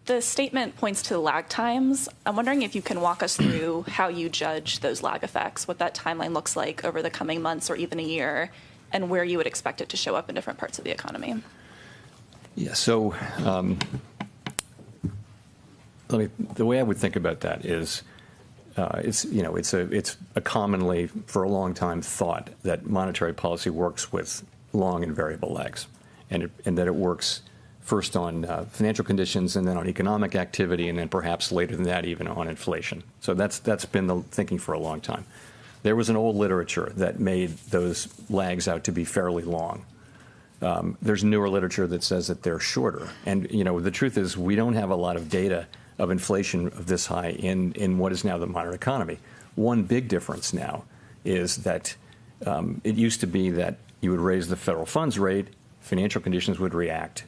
The statement points to lag times. I'm wondering if you can walk us through how you judge those lag effects, what that timeline looks like over the coming months or even a year, and where you would expect it to show up in different parts of the economy. Yeah, so the way I would think about that is it's a commonly, for a long time, thought that monetary policy works with long and variable lags, and that it works first on financial conditions, and then on economic activity, and then perhaps later than that even on inflation. So that's been the thinking for a long time. There was an old literature that made those lags out to be fairly long. There's newer literature that says that they're shorter. And the truth is we don't have a lot of data of inflation of this high in what is now the modern economy. One big difference now is that it used to be that you would raise the federal funds rate, financial conditions would react,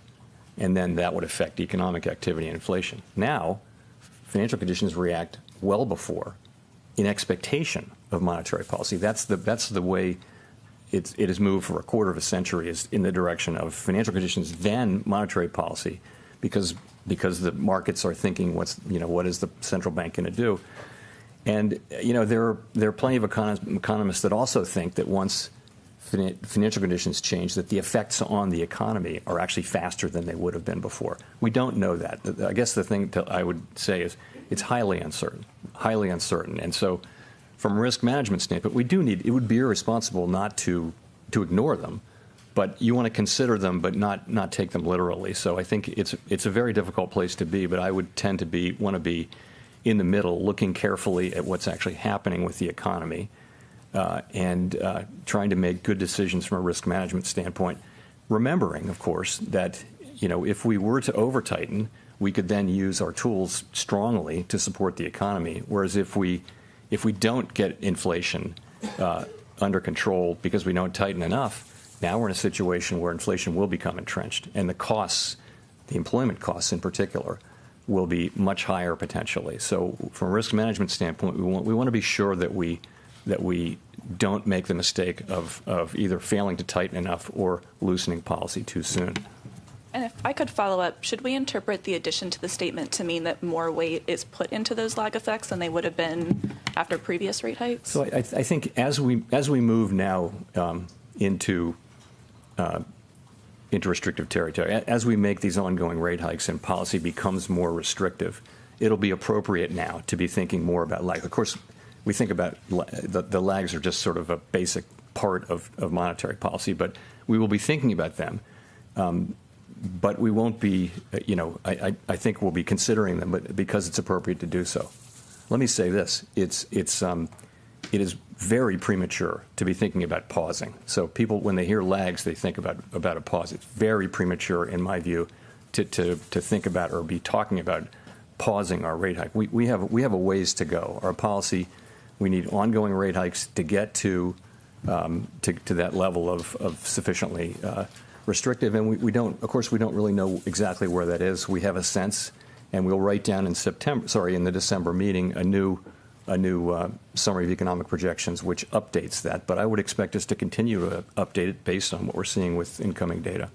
and then that would affect economic activity and inflation. Now, financial conditions react well before, in expectation of monetary policy. That's the way it has moved for a quarter of a century, is in the direction of financial conditions, then monetary policy, because the markets are thinking what is the central bank going to do. And there are plenty of economists that also think that once financial conditions change, that the effects on the economy are actually faster than they would have been before. We don't know that. I guess the thing I would say is it's highly uncertain. And so from a risk management standpoint, it would be irresponsible not to ignore them, but you want to consider them but not take them literally. So I think it's a very difficult place to be, but I would tend to want to be in the middle, looking carefully at what's actually happening with the economy, and trying to make good decisions from a risk management standpoint, remembering, of course, that if we were to over-tighten, we could then use our tools strongly to support the economy, whereas if we don't get inflation under control because we don't tighten enough, now we're in a situation where inflation will become entrenched, and the employment costs in particular, will be much higher potentially. So from a risk management standpoint, we want to be sure that we don't make the mistake of either failing to tighten enough or loosening policy too soon. And if I could follow up, should we interpret the addition to the statement to mean that more weight is put into those lag effects than they would have been after previous rate hikes? So I think as we move now into restrictive territory, as we make these ongoing rate hikes and policy becomes more restrictive, it'll be appropriate now to be thinking more about lag. Of course, we think about the lags are just sort of a basic part of monetary policy, but we will be thinking about them. But we won't be, I think we'll be considering them, but because it's appropriate to do so. Let me say this: it is very premature to be thinking about pausing. So people, when they hear lags, they think about a pause. It's very premature, in my view, to think about or be talking about pausing our rate hike. We have a ways to go. Our policy, we need ongoing rate hikes to get to that level of sufficiently restrictive, and we don't really know exactly where that is. We have a sense, and we'll write down in the December meeting a new summary of economic projections which updates that. But I would expect us to continue to update it based on what we're seeing with incoming data.